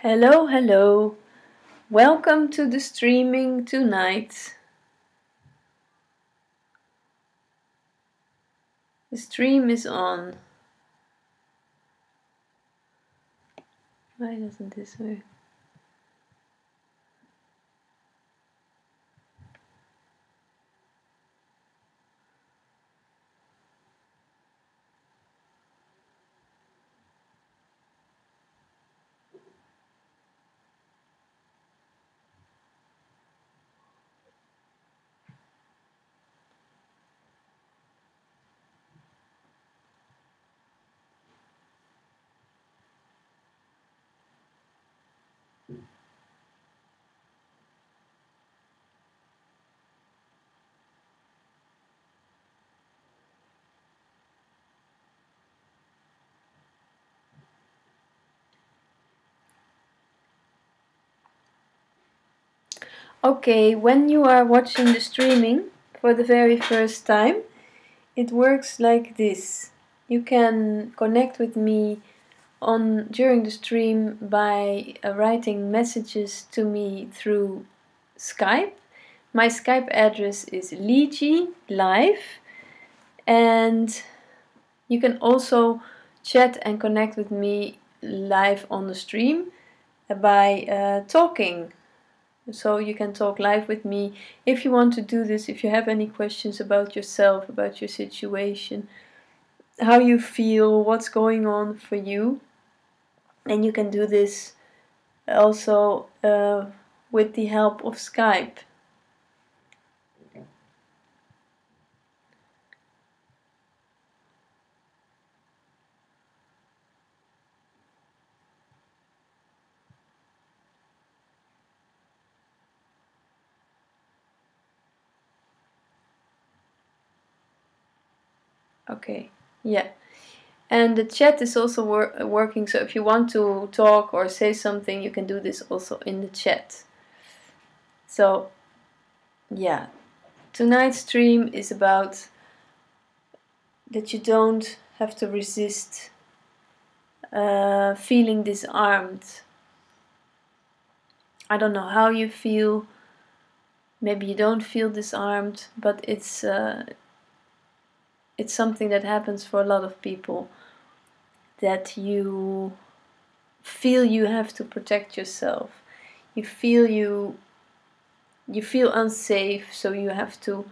Hello, hello. Welcome to the streaming tonight. The stream is on. Why doesn't this work? Okay, when you are watching the streaming for the very first time, it works like this. You can connect with me during the stream by writing messages to me through Skype. My Skype address is Ligi Live, and you can also chat and connect with me live on the stream by talking. So you can talk live with me if you want to do this, if you have any questions about yourself, about your situation, how you feel, what's going on for you. And you can do this also with the help of Skype. Okay, yeah. And the chat is also working, so if you want to talk or say something, you can do this also in the chat. So, yeah, tonight's stream is about that you don't have to resist feeling disarmed. I don't know how you feel. Maybe you don't feel disarmed, but it's something that happens for a lot of people, that you feel you have to protect yourself. You feel unsafe, so you have to,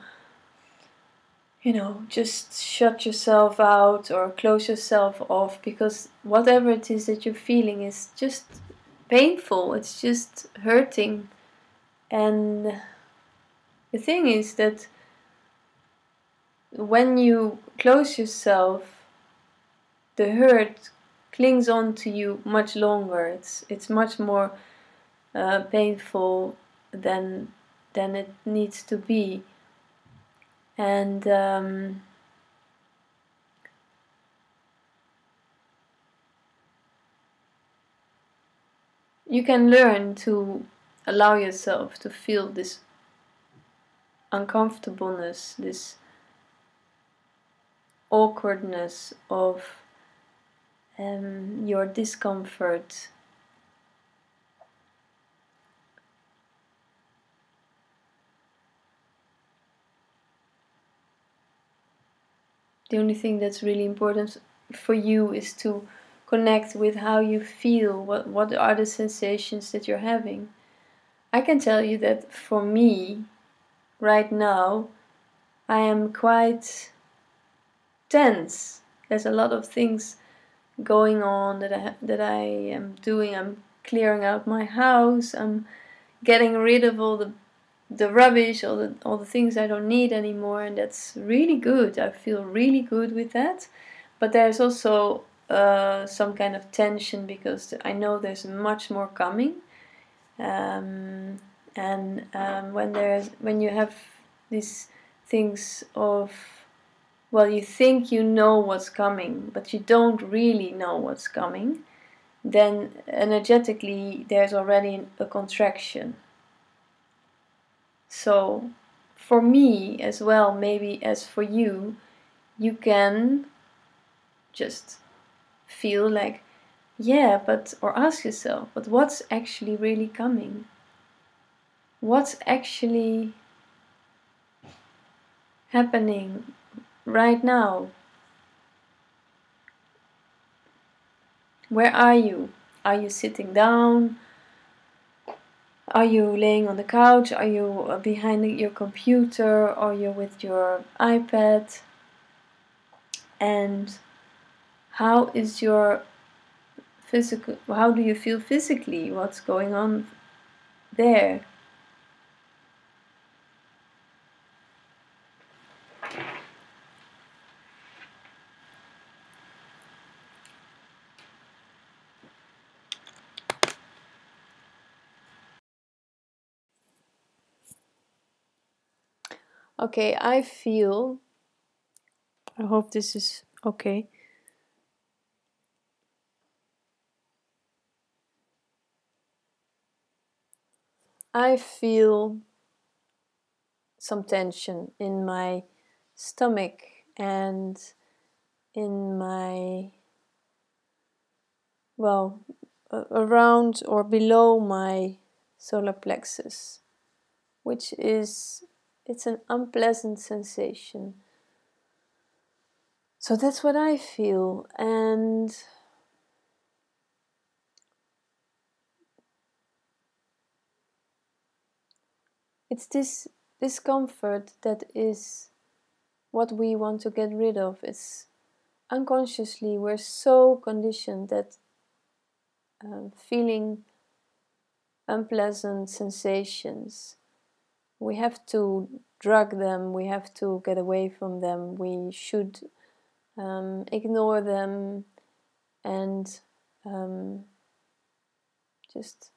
just shut yourself out or close yourself off, because whatever it is that you're feeling is just painful, it's just hurting. And the thing is that when you close yourself, the hurt clings on to you much longer. It's much more painful than it needs to be. And you can learn to allow yourself to feel this uncomfortableness, this awkwardness of your discomfort. The only thing that's really important for you is to connect with how you feel, what are the sensations that you're having. I can tell you that for me, right now, I am quite tense. There's a lot of things going on that I am doing. I'm clearing out my house. I'm getting rid of all the rubbish, all the things I don't need anymore, and that's really good. I feel really good with that. But there's also some kind of tension, because I know there's much more coming. When you have these things of, well, you think you know what's coming, but you don't really know what's coming, then energetically there's already a contraction. So for me as well, maybe as for you, you can just feel like Yeah, but, or ask yourself, but what's actually really coming? What's actually happening right now? Where are you? Are you sitting down? Are you laying on the couch? Are you behind your computer? Are you with your iPad? And how is your physical, how do you feel physically? What's going on there? Okay, I hope this is okay. I feel some tension in my stomach and in my, well, around or below my solar plexus, which is, it's an unpleasant sensation. So that's what I feel, and it's this discomfort that is what we want to get rid of. It's unconsciously, we're so conditioned that feeling unpleasant sensations, we have to drug them, we have to get away from them, we should ignore them and just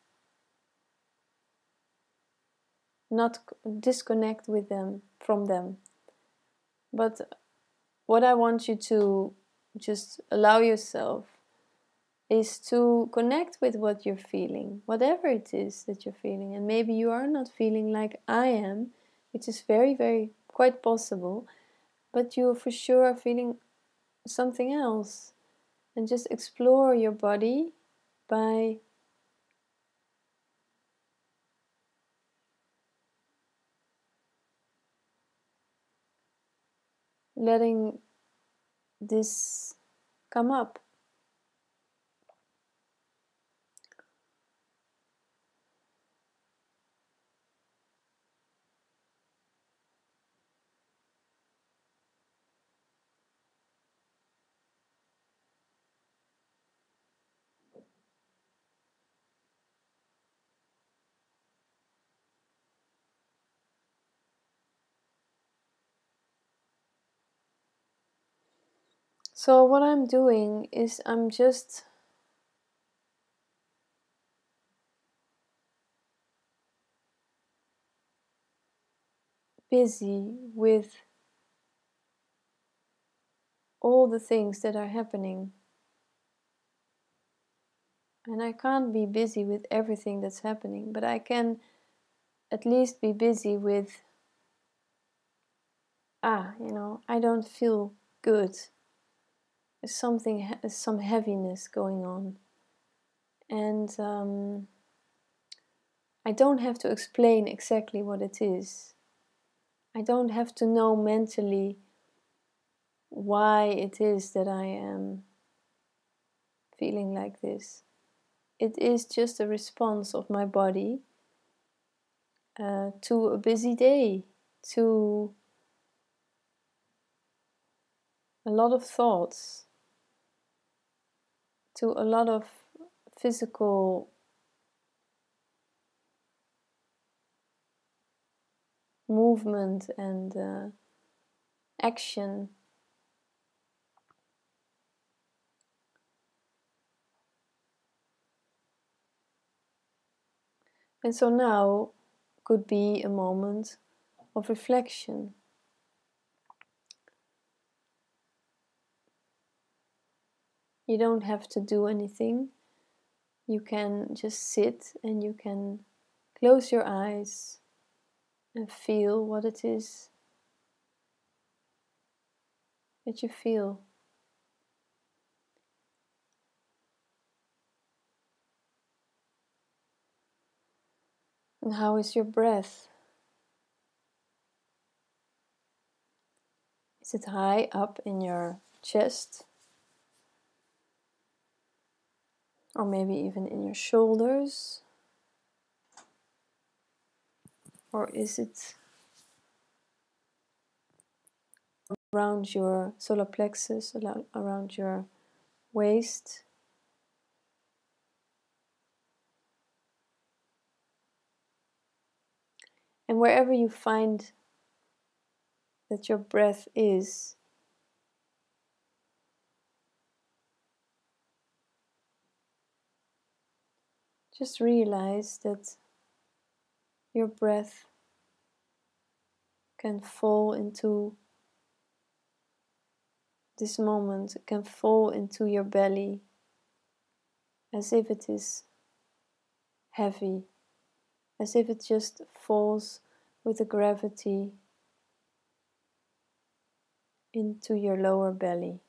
not disconnect with them from them. But what I want you to just allow yourself is to connect with what you're feeling, whatever it is that you're feeling. And maybe you are not feeling like I am, which is very, very quite possible, but you for sure are feeling something else. And just explore your body by letting this come up. So what I'm doing is I'm just busy with all the things that are happening. And I can't be busy with everything that's happening, but I can at least be busy with, I don't feel good. There's something, some heaviness going on. And I don't have to explain exactly what it is. I don't have to know mentally why it is that I am feeling like this. It is just a response of my body to a busy day, to a lot of thoughts, to a lot of physical movement and action. And so now could be a moment of reflection. You don't have to do anything. You can just sit and you can close your eyes and feel what it is that you feel. And how is your breath? Is it high up in your chest? Or maybe even in your shoulders? Or is it around your solar plexus, around your waist? And wherever you find that your breath is, just realize that your breath can fall into this moment, can fall into your belly as if it is heavy, as if it just falls with the gravity into your lower belly.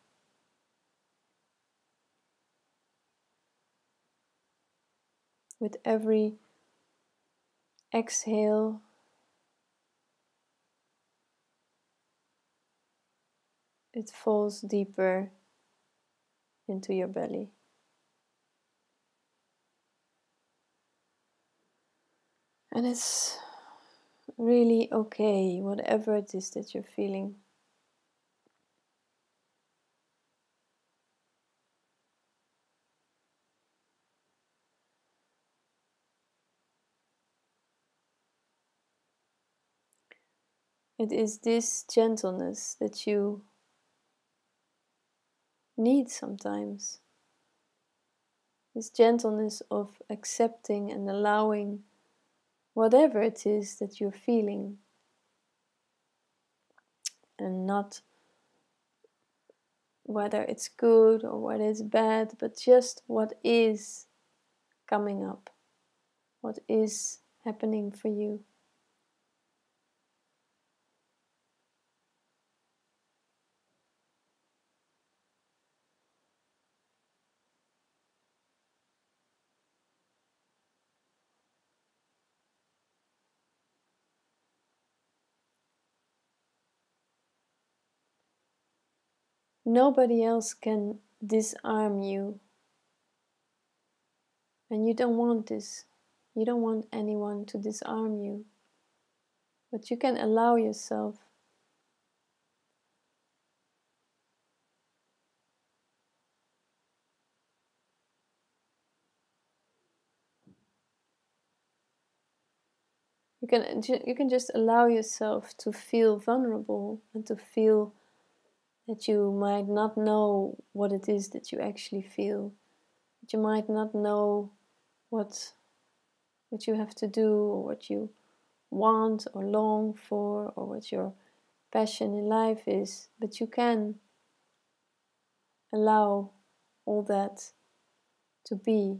With every exhale, it falls deeper into your belly. And it's really okay, whatever it is that you're feeling. It is this gentleness that you need sometimes. This gentleness of accepting and allowing whatever it is that you're feeling, and not whether it's good or whether it's bad, but just what is coming up, what is happening for you. Nobody else can disarm you, and you don't want this. You don't want anyone to disarm you, but you can allow yourself you can just allow yourself to feel vulnerable and to feel that you might not know what it is that you actually feel, that you might not know what you have to do, or what you want or long for, or what your passion in life is, but you can allow all that to be.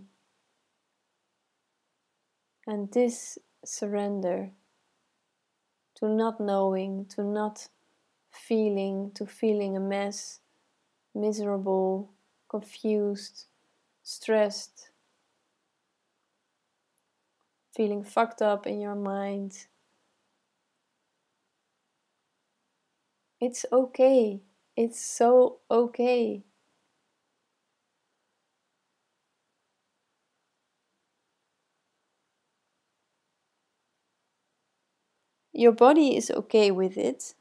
And this surrender to not knowing, to not feeling, to feeling a mess, miserable, confused, stressed, feeling fucked up in your mind. It's okay. It's so okay. Your body is okay with it.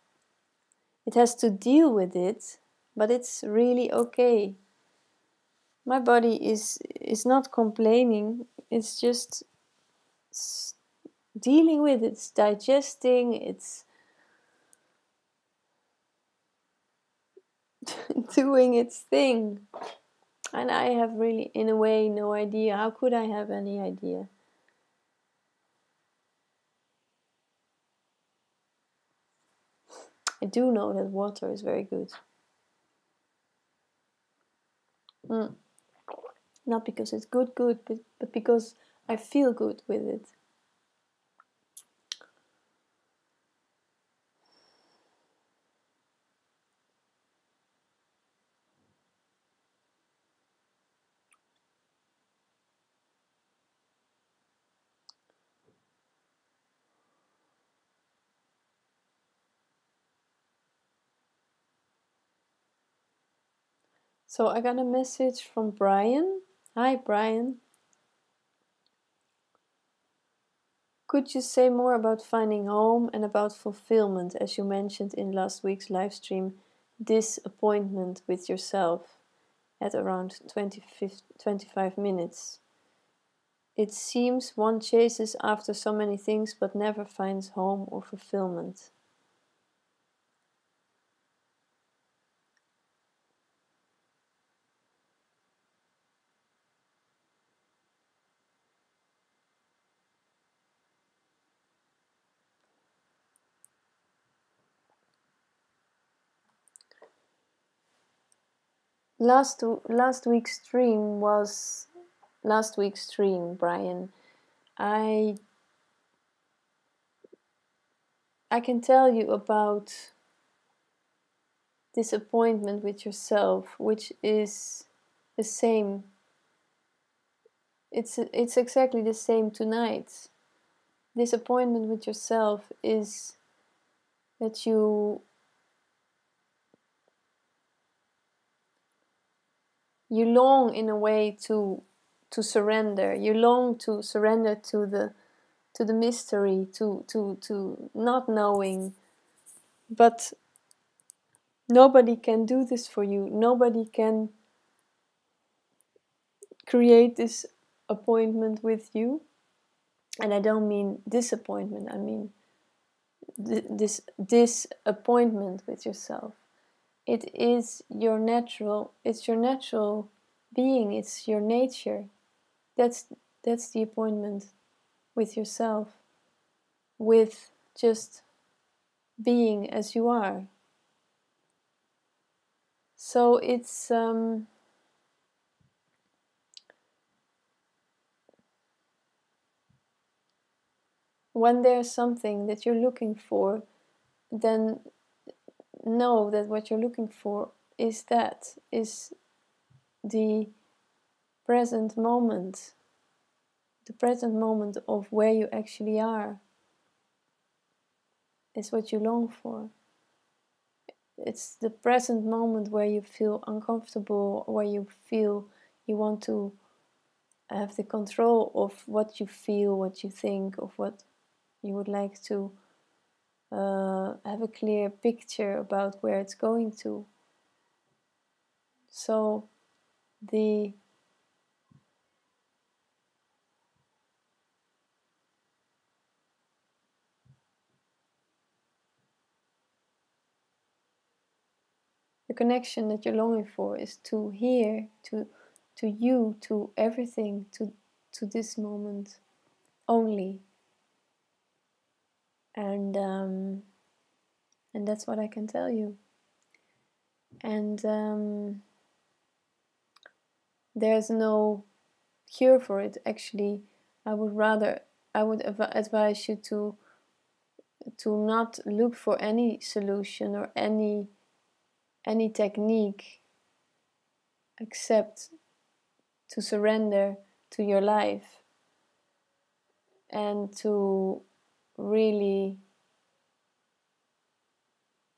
It has to deal with it, but it's really okay. My body is not complaining. It's just dealing with it. It's digesting. It's doing its thing. And I have really, in a way, no idea. How could I have any idea? I do know that water is very good. Not because it's good, but because I feel good with it. So I got a message from Brian. Hi, Brian. Could you say more about finding home and about fulfillment, as you mentioned in last week's live stream, disappointment with yourself at around 25 minutes? It seems one chases after so many things but never finds home or fulfillment. Last week's stream was last week's stream, Brian. I can tell you about disappointment with yourself, which is the same. It's exactly the same tonight. Disappointment with yourself is that you long in a way to surrender. You long to surrender to the mystery, to not knowing. But nobody can do this for you. Nobody can create this appointment with you. And I don't mean disappointment, I mean this disappointment with yourself. It is your natural, it's your natural being, it's your nature. That's the appointment with yourself, with just being as you are. So it's when there's something that you're looking for, then know that what you're looking for is the present moment, the present moment of where you actually are, is what you long for. It's the present moment where you feel uncomfortable, where you feel you want to have the control of what you feel, what you think, of what you would like to have a clear picture about where it's going to. So the connection that you're longing for is to here, to you, to everything, to this moment only. And that's what I can tell you. And there's no cure for it. Actually, I would advise you to not look for any solution or any technique except to surrender to your life and to really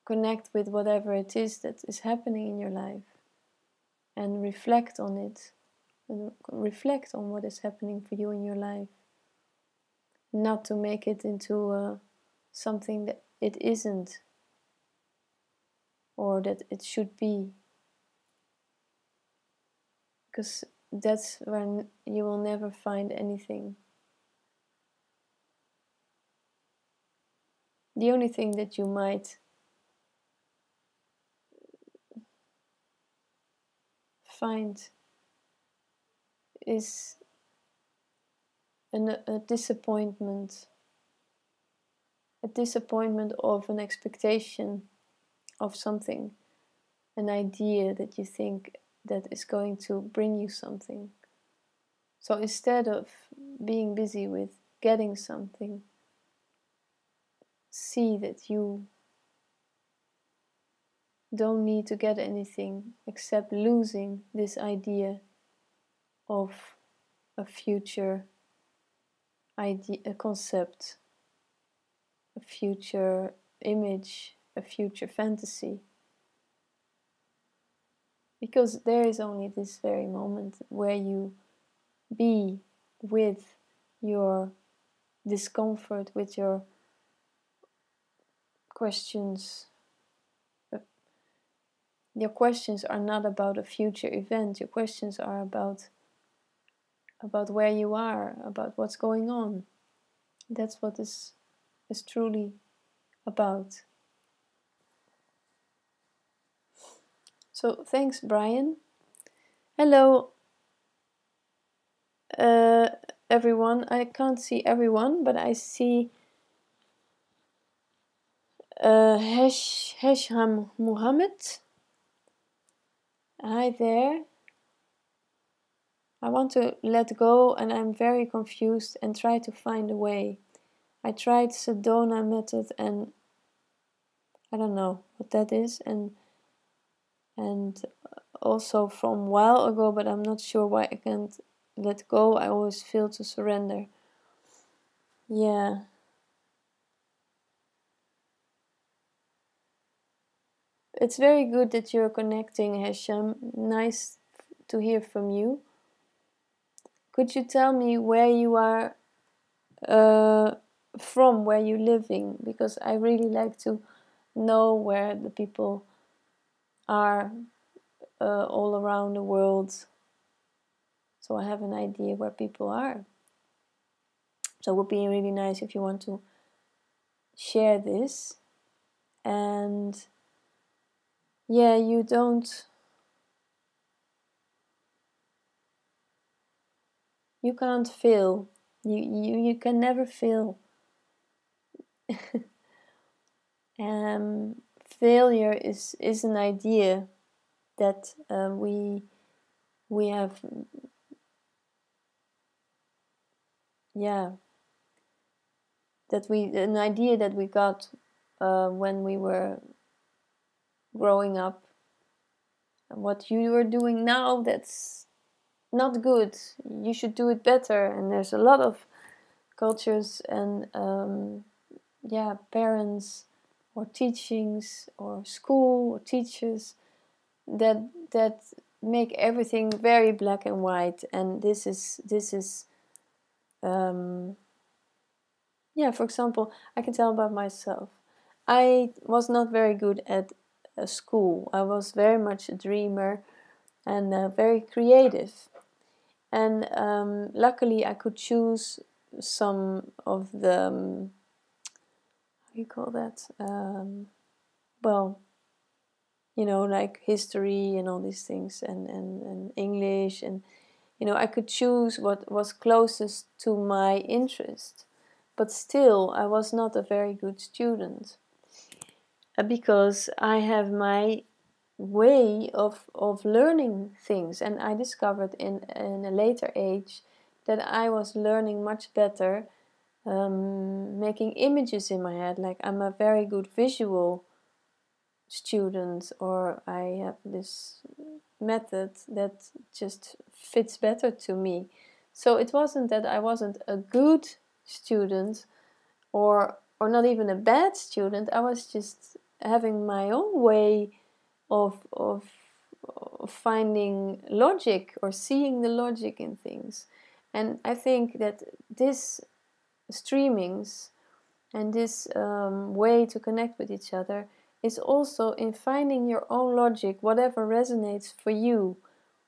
connect with whatever it is that is happening in your life and reflect on it, and reflect on what is happening for you in your life, not to make it into something that it isn't or that it should be, because that's when you will never find anything. The only thing that you might find is a disappointment of an expectation of something, an idea that you think that is going to bring you something. So instead of being busy with getting something, see that you don't need to get anything except losing this idea of a future idea, a concept, a future image, a future fantasy. because there is only this very moment where you be with your discomfort, with your questions. Your questions are not about a future event. Your questions are about where you are, about what's going on. That's what is truly about. So thanks, Brian. Hello, everyone. I can't see everyone, but I see Hesham Muhammad. Hi there. I want to let go and I'm very confused and try to find a way. I tried Sedona method and I don't know what that is, and also from a while ago, but I'm not sure why I can't let go. I always feel to surrender. Yeah. It's very good that you're connecting, Hesham. Nice to hear from you. Could you tell me where you are from, where you're living? Because I really like to know where the people are all around the world, so I have an idea where people are. So it would be really nice if you want to share this. And yeah, you can't fail. You can never fail. Failure is an idea that we have, an idea that we got when we were growing up. What you are doing now, that's not good. You should do it better. And there's a lot of cultures and parents or teachings or school or teachers that make everything very black and white. And this is for example, I can tell about myself. I was not very good at school. I was very much a dreamer and very creative. And luckily I could choose some of the, how do you call that? Like history and all these things and English. And, I could choose what was closest to my interest. But still, I was not a very good student. Because I have my way of learning things, and I discovered in a later age that I was learning much better making images in my head. Like, I'm a very good visual student, or I have this method that just fits better to me. So it wasn't that I wasn't a good student or not even a bad student. I was just having my own way of finding logic or seeing the logic in things. And I think that this streamings and this way to connect with each other is also in finding your own logic, whatever resonates for you,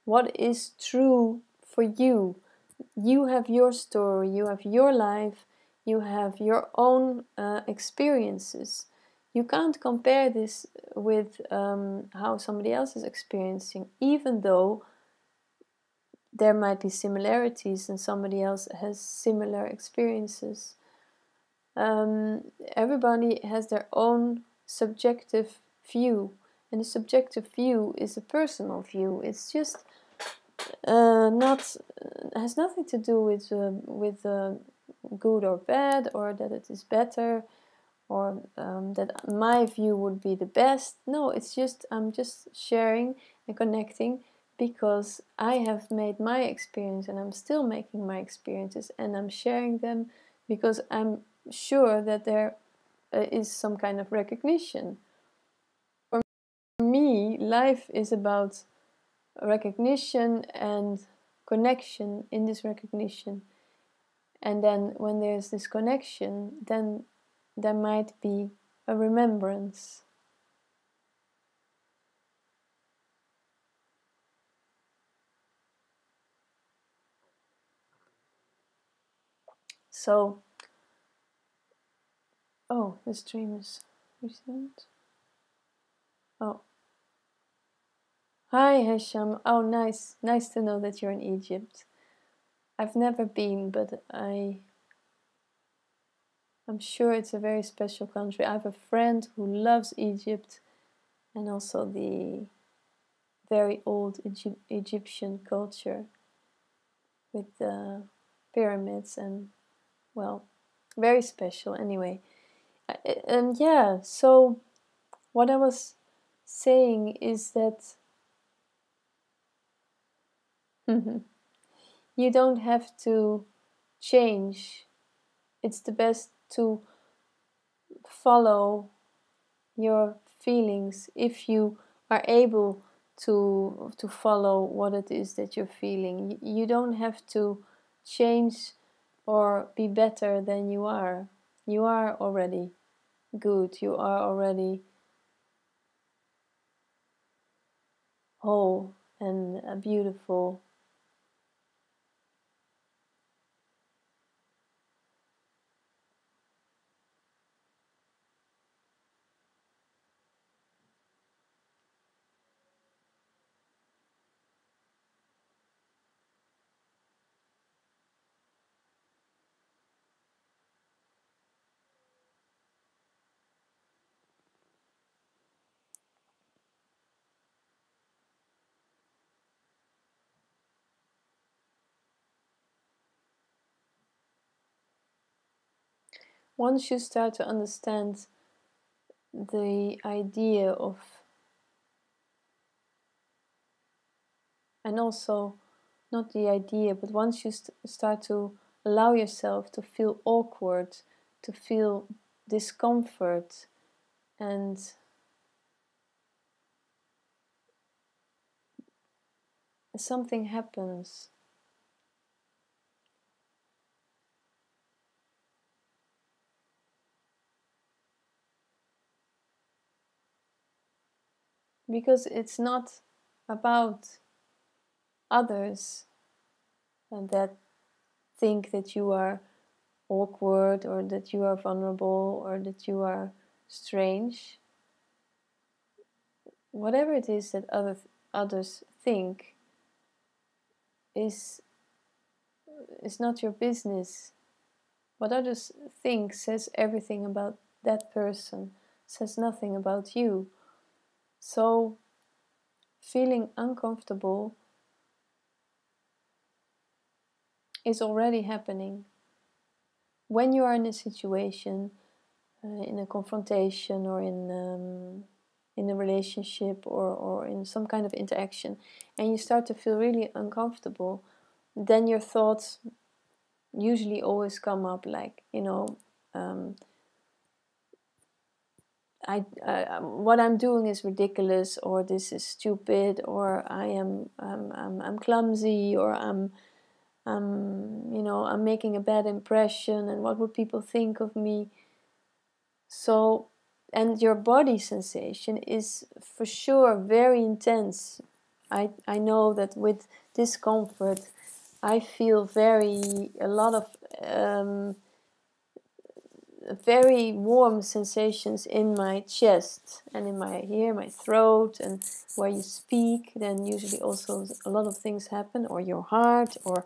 what is true for you. You have your story, you have your life, you have your own experiences. You can't compare this with how somebody else is experiencing, even though there might be similarities and somebody else has similar experiences. Everybody has their own subjective view, and the subjective view is a personal view. It's just not has nothing to do with good or bad, or that it is better, or that my view would be the best. No, it's just I'm just sharing and connecting because I have made my experience and I'm still making my experiences, and I'm sharing them because I'm sure that there is some kind of recognition. For me, life is about recognition and connection in this recognition. And then when there's this connection, then there might be a remembrance. So, oh, the stream is resumed. Oh. Hi, Hesham. Oh, nice. Nice to know that you're in Egypt. I've never been, but I'm sure it's a very special country. I have a friend who loves Egypt and also the very old Egyptian culture with the pyramids and, well, very special anyway. And yeah, so what I was saying is that you don't have to change. It's the best to follow your feelings if you are able to follow what it is that you're feeling. You don't have to change or be better than you are. You are already good. You are already whole and beautiful. Once you start to understand the idea of, and also not the idea, but once you start to allow yourself to feel awkward, to feel discomfort, and something happens. Because it's not about others that think that you are awkward or that you are vulnerable or that you are strange. Whatever it is that others think is not your business. What others think says everything about that person, says nothing about you. So feeling uncomfortable is already happening. When you are in a situation, in a confrontation or in a relationship or in some kind of interaction, and you start to feel really uncomfortable, then your thoughts usually always come up like, what I'm doing is ridiculous, or this is stupid, or I'm clumsy, or I'm making a bad impression, and what would people think of me? So, and your body sensation is for sure very intense. I know that with discomfort, I feel a lot of very warm sensations in my chest and in my throat, and where you speak, then usually also a lot of things happen, or your heart, or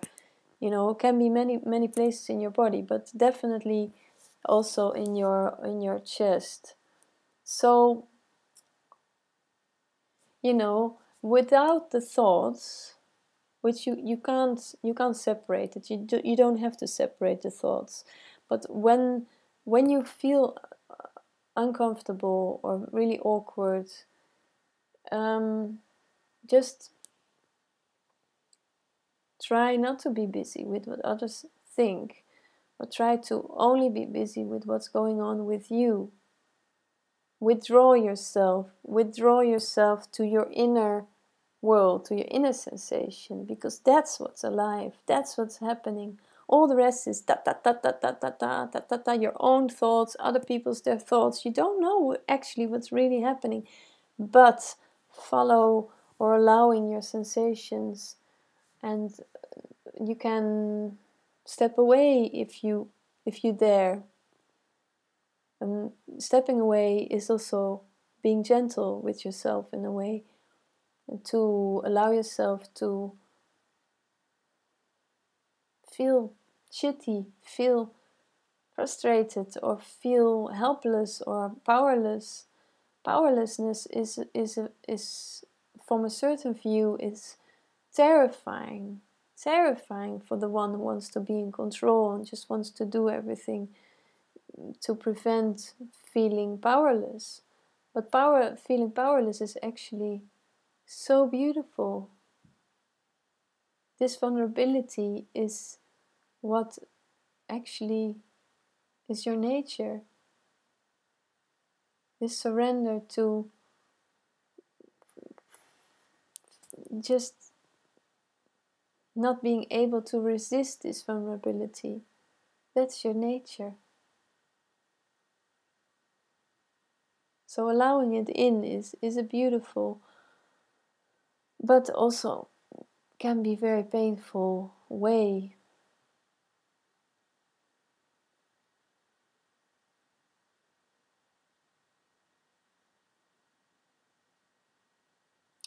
it can be many places in your body, but definitely also in your chest. So without the thoughts, which you can't separate it, you don't have to separate the thoughts, but when you feel uncomfortable or really awkward, just try not to be busy with what others think, but try to only be busy with what's going on with you. Withdraw yourself to your inner world, to your inner sensation, because that's what's alive, that's what's happening. All the rest is ta ta ta ta ta ta ta ta ta ta, your own thoughts, other people's their thoughts. You don't know actually what's really happening, but follow or allowing your sensations, and you can step away if you dare. And stepping away is also being gentle with yourself in a way, and to allow yourself to feel shitty, feel frustrated, or feel helpless or powerless. Powerlessness is from a certain view, is terrifying. Terrifying for the one who wants to be in control and just wants to do everything to prevent feeling powerless. But feeling powerless is actually so beautiful. This vulnerability is what actually is your nature. This surrender to just not being able to resist this vulnerability. That's your nature. So allowing it in is a beautiful, but also can be very painful way.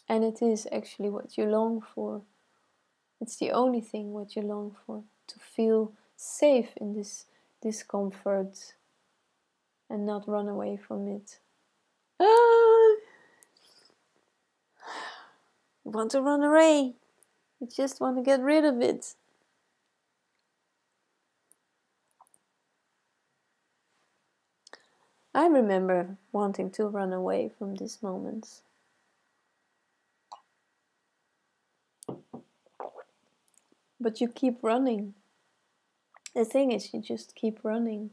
And it is actually what you long for. It's the only thing what you long for, to feel safe in this discomfort and not run away from it. Ah, you want to run away. You just want to get rid of it. I remember wanting to run away from these moments. But you keep running. The thing is, you just keep running.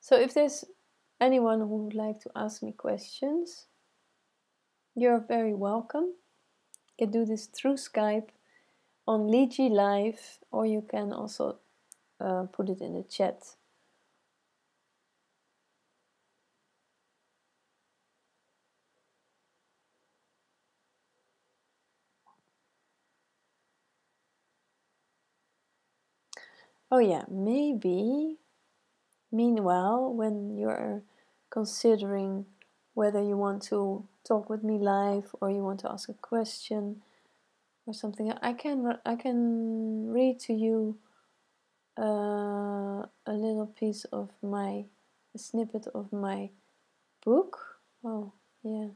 So if there's anyone who would like to ask me questions, you're very welcome. You can do this through Skype on Ligi Live, or you can also put it in the chat. Oh yeah, maybe meanwhile, when you're considering whether you want to talk with me live or you want to ask a question or something, I can read to you a little piece of a snippet of my book. Oh yeah.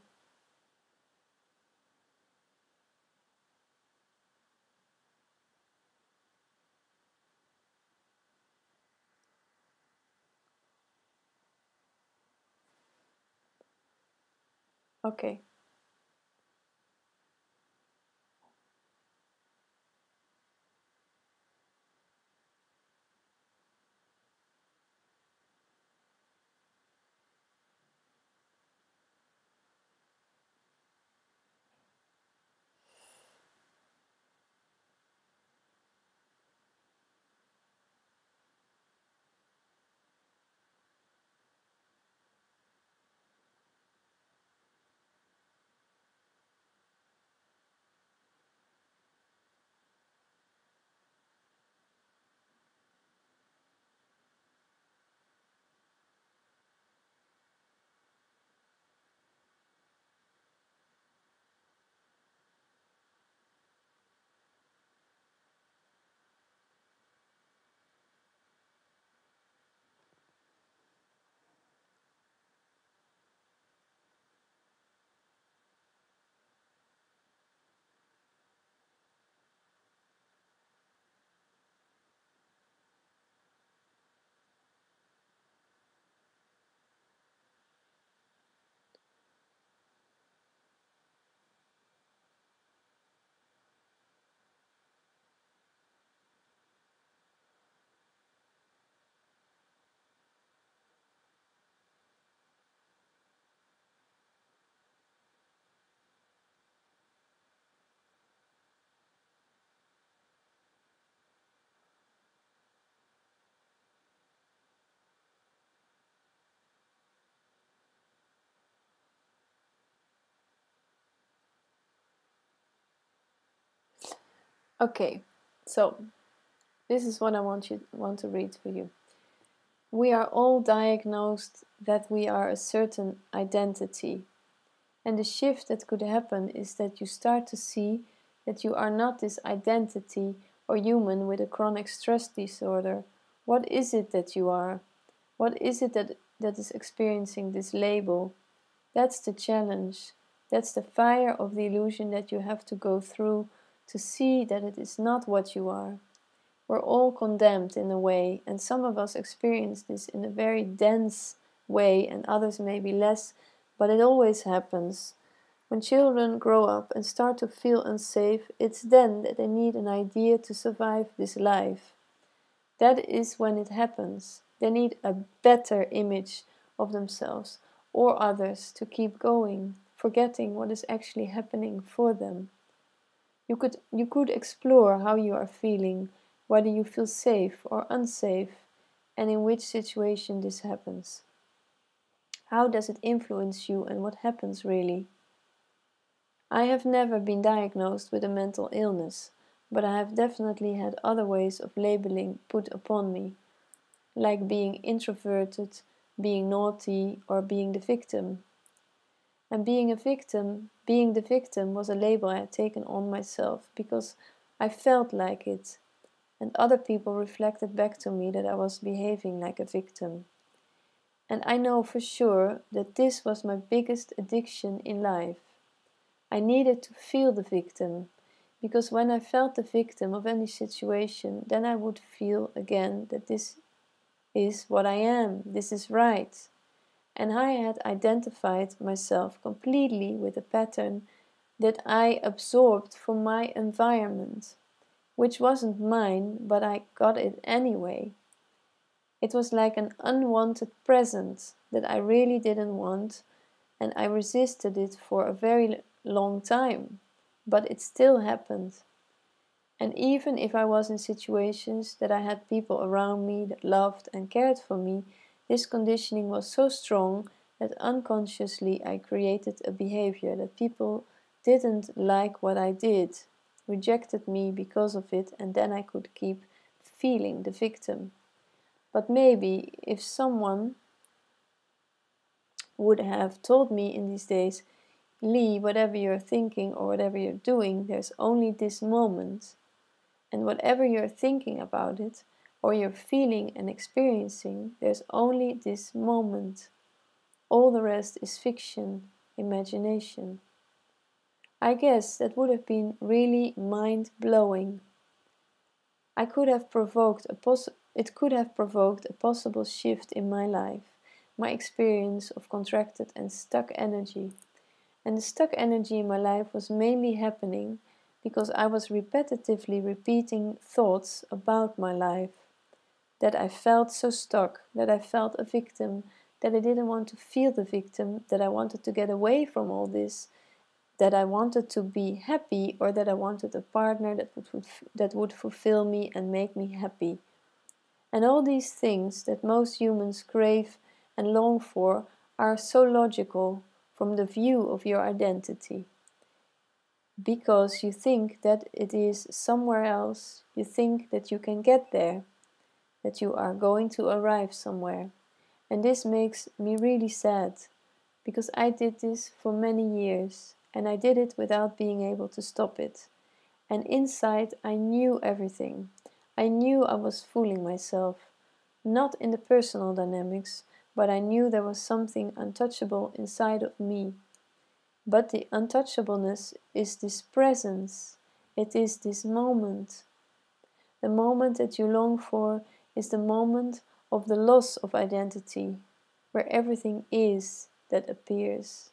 Okay. Okay, so this is what I want to read for you. We are all diagnosed that we are a certain identity. And the shift that could happen is that you start to see that you are not this identity or human with a chronic stress disorder. What is it that you are? What is it that is experiencing this label? That's the challenge. That's the fire of the illusion that you have to go through to see that it is not what you are. We're all condemned in a way, and some of us experience this in a very dense way, and others maybe less, but it always happens. When children grow up and start to feel unsafe, it's then that they need an idea to survive this life. That is when it happens. They need a better image of themselves or others to keep going, forgetting what is actually happening for them. You could explore how you are feeling, whether you feel safe or unsafe, and in which situation this happens. How does it influence you and what happens really? I have never been diagnosed with a mental illness, but I have definitely had other ways of labeling put upon me, like being introverted, being naughty, or being the victim. And being the victim was a label I had taken on myself because I felt like it, and other people reflected back to me that I was behaving like a victim. And I know for sure that this was my biggest addiction in life. I needed to feel the victim, because when I felt the victim of any situation, then I would feel again that this is what I am, this is right. And I had identified myself completely with a pattern that I absorbed from my environment, which wasn't mine, but I got it anyway. It was like an unwanted present that I really didn't want, and I resisted it for a very long time, but it still happened. And even if I was in situations that I had people around me that loved and cared for me, this conditioning was so strong that unconsciously I created a behavior that people didn't like what I did, rejected me because of it, and then I could keep feeling the victim. But maybe if someone would have told me in these days, Lee, whatever you're thinking or whatever you're doing, there's only this moment. And whatever you're thinking about it, or you're feeling and experiencing, there's only this moment. All the rest is fiction, imagination. I guess that would have been really mind-blowing. It could have provoked a possible shift in my life, my experience of contracted and stuck energy. And the stuck energy in my life was mainly happening because I was repetitively repeating thoughts about my life. That I felt so stuck, that I felt a victim, that I didn't want to feel the victim, that I wanted to get away from all this, that I wanted to be happy, or that I wanted a partner that would fulfill me and make me happy. And all these things that most humans crave and long for are so logical from the view of your identity. Because you think that it is somewhere else, you think that you can get there, that you are going to arrive somewhere. And this makes me really sad, because I did this for many years, and I did it without being able to stop it. And inside I knew everything. I knew I was fooling myself, not in the personal dynamics, but I knew there was something untouchable inside of me. But the untouchableness is this presence, it is this moment. The moment that you long for is the moment of the loss of identity, where everything is that appears.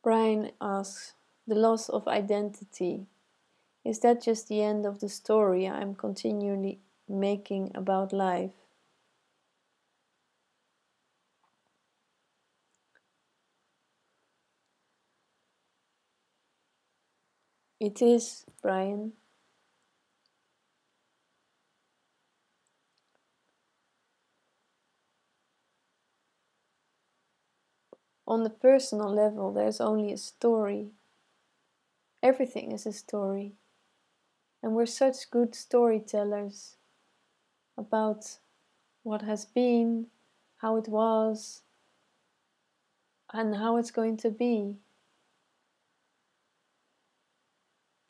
Brian asks, the loss of identity. Is that just the end of the story I'm continually making about life? It is, Brian. On the personal level, there's only a story. Everything is a story. And we're such good storytellers about what has been, how it was, and how it's going to be.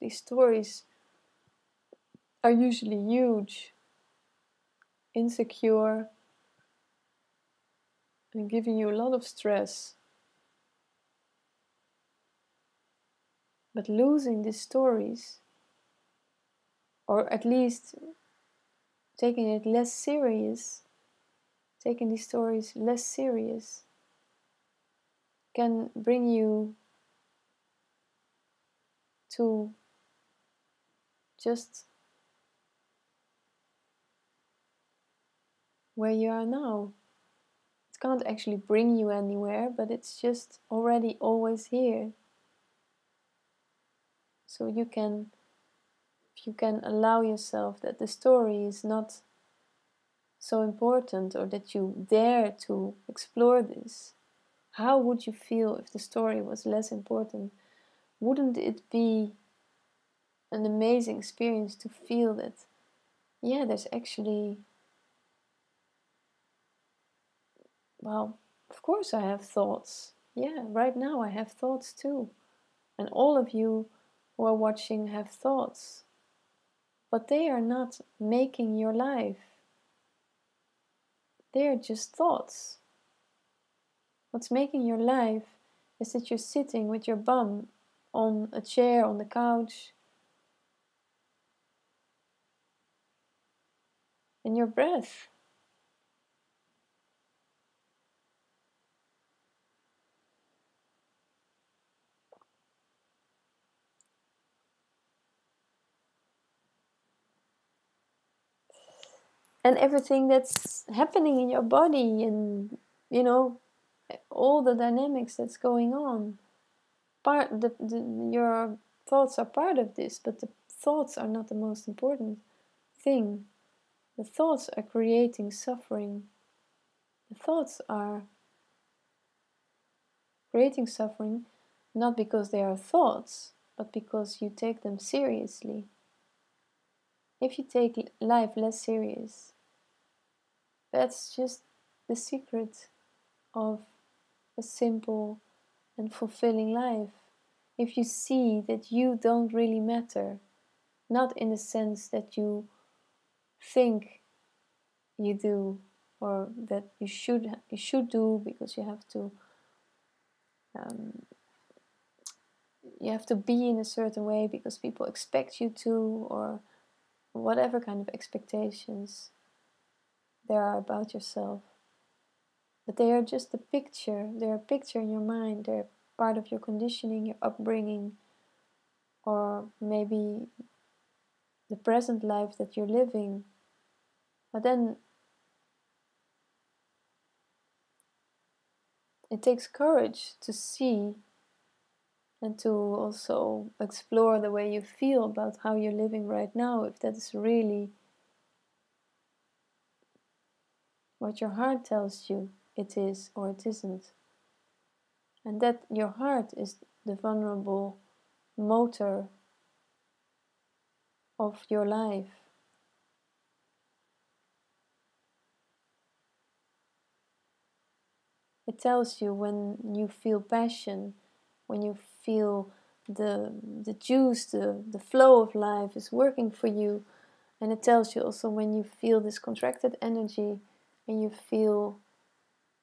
These stories are usually huge, insecure, and giving you a lot of stress. But losing these stories, or at least taking it less serious, taking these stories less serious, can bring you to just where you are now. It can't actually bring you anywhere, but it's just already always here. So if you can allow yourself that the story is not so important, or that you dare to explore this. How would you feel if the story was less important? Wouldn't it be an amazing experience to feel that, yeah, there's actually, well, of course I have thoughts. Yeah, right now I have thoughts too. And all of you who are watching have thoughts. But they are not making your life. They are just thoughts. What's making your life is that you're sitting with your bum on a chair on the couch, and your breath. And everything that's happening in your body, and all the dynamics that's going on. Your thoughts are part of this, but the thoughts are not the most important thing. The thoughts are creating suffering. The thoughts are creating suffering not because they are thoughts, but because you take them seriously. If you take life less serious, that's just the secret of a simple and fulfilling life. If you see that you don't really matter, not in the sense that you think you do, or that you should do because um, you have to be in a certain way because people expect you to, or whatever kind of expectations there are about yourself. But they are just a picture. They're a picture in your mind. They're part of your conditioning, your upbringing, or maybe the present life that you're living. But then it takes courage to see and to also explore the way you feel about how you're living right now, if that is really what your heart tells you it is or it isn't. And that your heart is the vulnerable motor of your life. It tells you when you feel passion, when you feel the juice, the flow of life is working for you. And it tells you also when you feel this contracted energy and you feel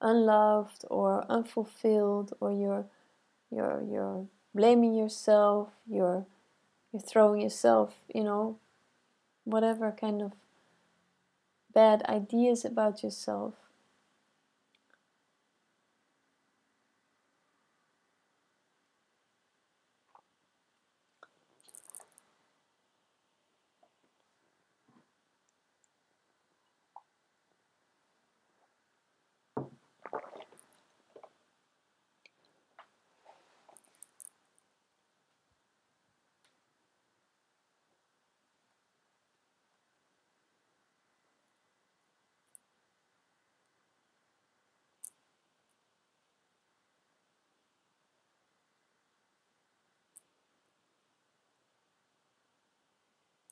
unloved or unfulfilled, or you're blaming yourself, you're throwing yourself, whatever kind of bad ideas about yourself.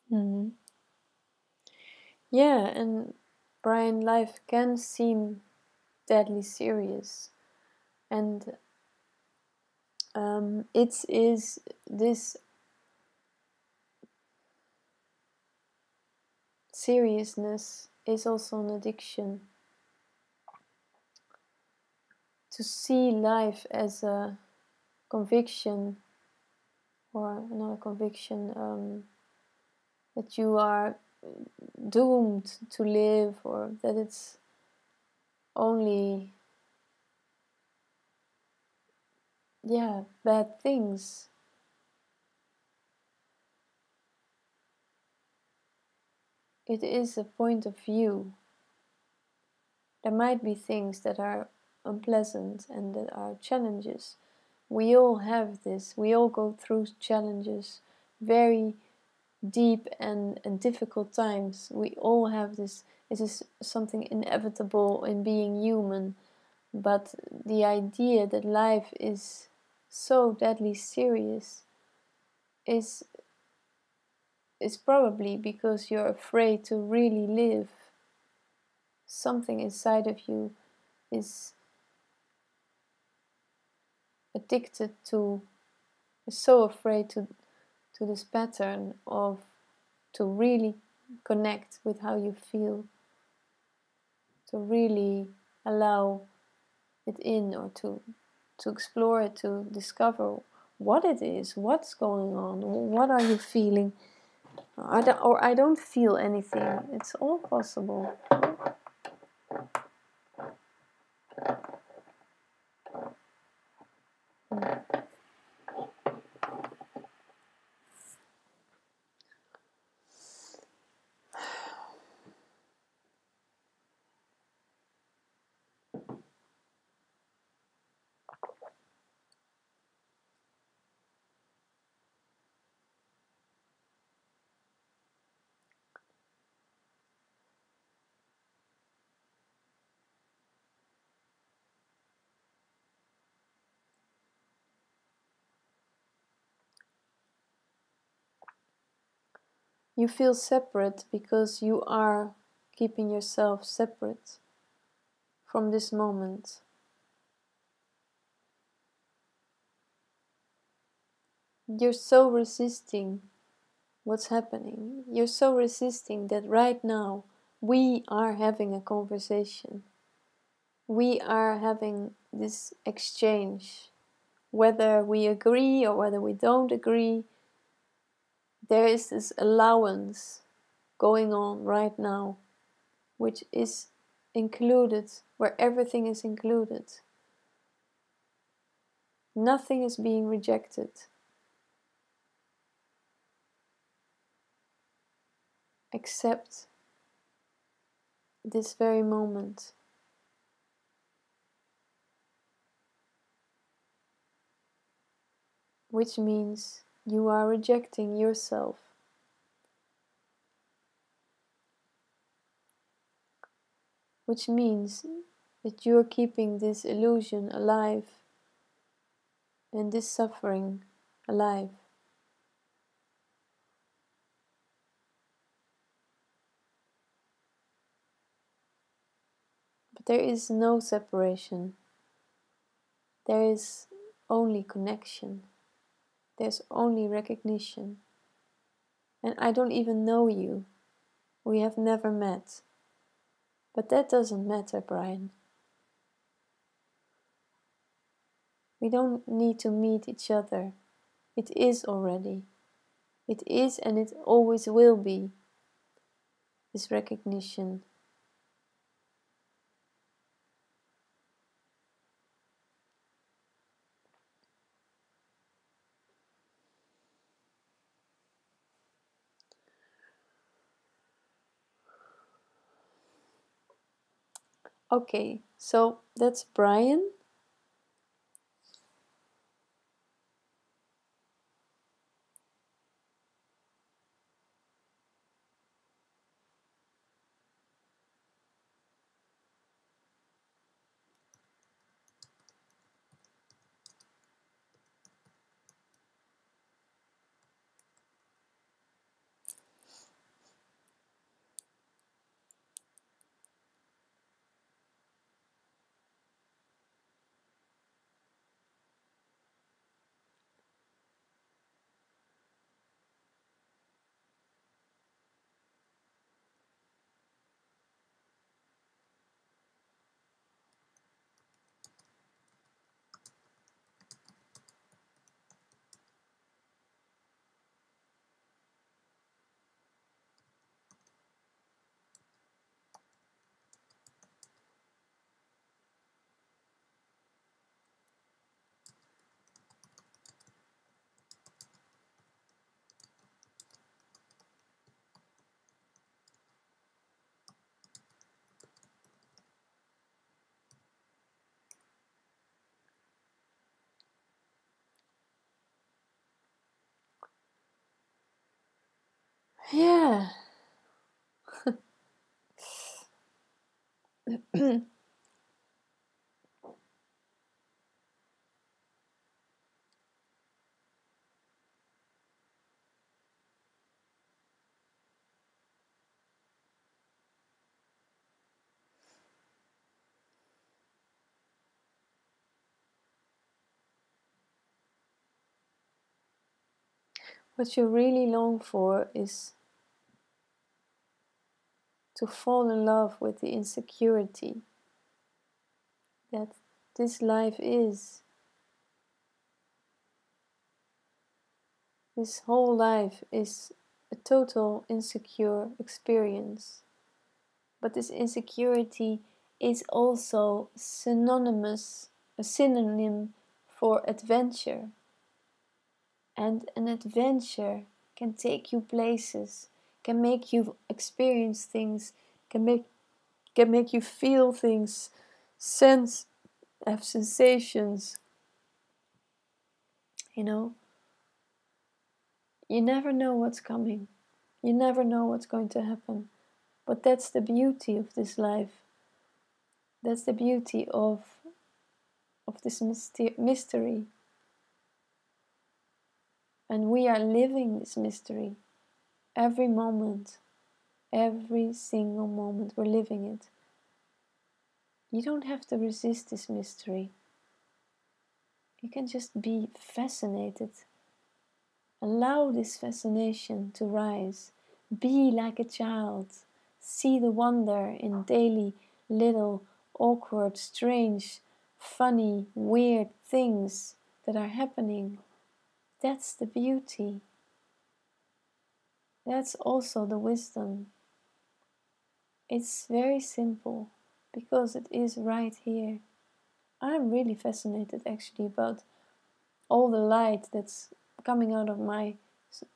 Mhm. Yeah, and Brian, life can seem deadly serious, and it is this seriousness is also an addiction. To see life as a conviction, or not a conviction, that you are doomed to live, or that it's only, yeah, bad things. It is a point of view. There might be things that are unpleasant and that are challenges. We all have this. We all go through challenges, very deep and difficult times. We all have this. It is something inevitable in being human. But the idea that life is so deadly serious is probably because you're afraid to really live. Something inside of you is addicted to, is so afraid to this pattern of, to really connect with how you feel, to really allow it in, or to explore it, to discover what it is, what's going on, what are you feeling. I don't feel anything. It's all possible. You feel separate because you are keeping yourself separate from this moment. You're so resisting what's happening. You're so resisting that right now we are having a conversation. We are having this exchange. Whether we agree or whether we don't agree, there is this allowance going on right now, which is included, where everything is included. Nothing is being rejected, except this very moment. Which means you are rejecting yourself. Which means that you are keeping this illusion alive and this suffering alive. But there is no separation. There is only connection. There's only recognition. And I don't even know you. We have never met. But that doesn't matter, Brian. We don't need to meet each other. It is already. It is, and it always will be, this recognition. Okay, so that's Brian. Yeah. What you really long for is to fall in love with the insecurity that this life is. This whole life is a total insecure experience. But this insecurity is also a synonym for adventure. And an adventure can take you places, can make you experience things, can make you feel things, have sensations. You know, you never know what's coming. You never know what's going to happen. But that's the beauty of this life. That's the beauty of this mystery. And we are living this mystery every moment, every single moment we're living it. You don't have to resist this mystery. You can just be fascinated. Allow this fascination to rise. Be like a child. See the wonder in daily, little, awkward, strange, funny, weird things that are happening. That's the beauty. That's also the wisdom. It's very simple because it is right here. I'm really fascinated actually about all the light that's coming out of my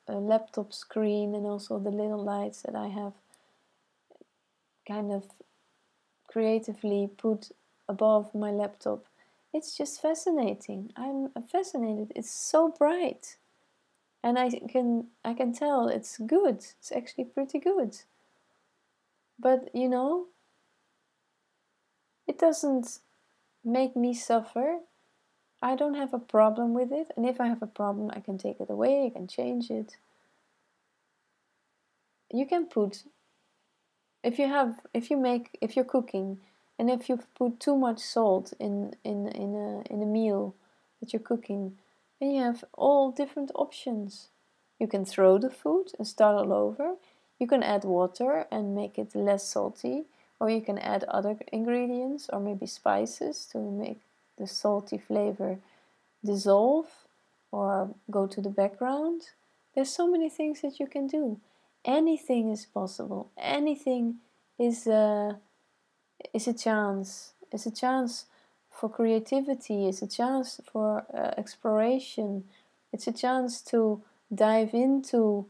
laptop screen, and also the little lights that I have kind of creatively put above my laptop. It's just fascinating. I'm fascinated. It's so bright. And I can tell it's good. It's actually pretty good. But you know, it doesn't make me suffer. I don't have a problem with it, and if I have a problem, I can take it away, I can change it. You can put, if you're cooking, and if you put too much salt in a meal that you're cooking, then you have all different options. You can throw the food and start all over. You can add water and make it less salty, or you can add other ingredients or maybe spices to make the salty flavor dissolve or go to the background. There's so many things that you can do. Anything is possible. Anything is a chance. It's a chance for creativity. It's a chance for exploration. It's a chance to dive into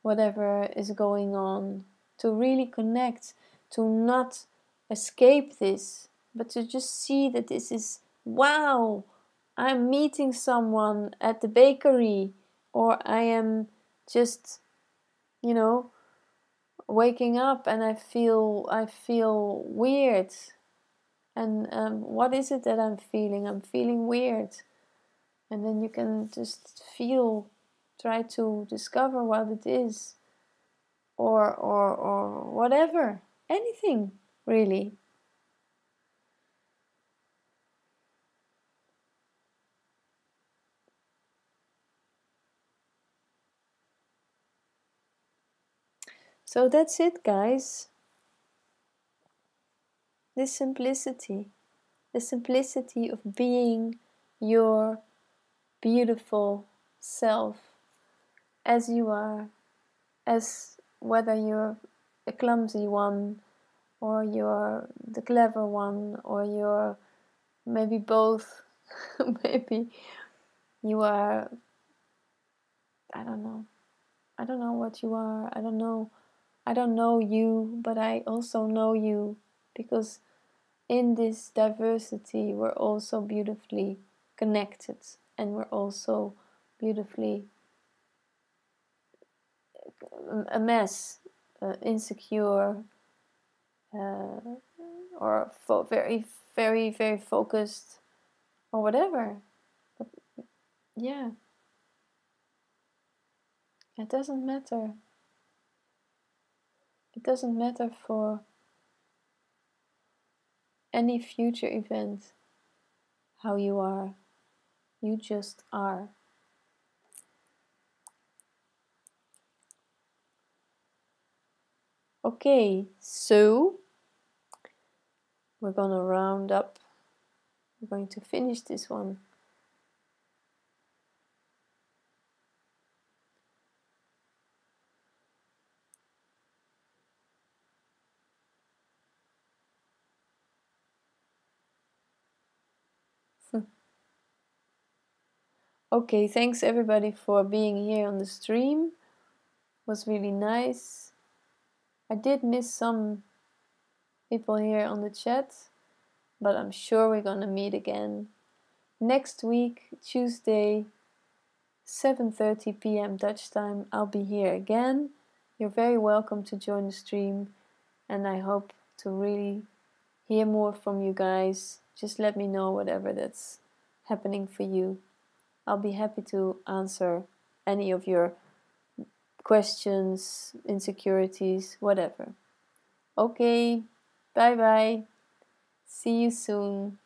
whatever is going on, to really connect, to not escape this, but to just see that this is, wow, I'm meeting someone at the bakery, or I am just, you know, waking up and I feel weird. And what is it that I'm feeling? I'm feeling weird. And then you can just try to discover what it is, or whatever, anything really. So that's it, guys. This simplicity, the simplicity of being your beautiful self as you are, as whether you're a clumsy one, or you're the clever one, or you're maybe both. Maybe you are, I don't know. I don't know what you are. I don't know. I don't know you, but I also know you, because in this diversity we're also beautifully connected, and we're also beautifully a mess, insecure, or very, very, very focused, or whatever. But yeah, it doesn't matter. It doesn't matter for any future event how you are. You just are. Okay, so we're gonna round up. We're going to finish this one. Okay, thanks everybody for being here on the stream. It was really nice. I did miss some people here on the chat, but I'm sure we're gonna meet again next week, Tuesday, 7:30 p.m. Dutch time. I'll be here again. You're very welcome to join the stream, and I hope to really hear more from you guys. Just let me know whatever that's happening for you. I'll be happy to answer any of your questions, insecurities, whatever. Okay, bye bye. See you soon.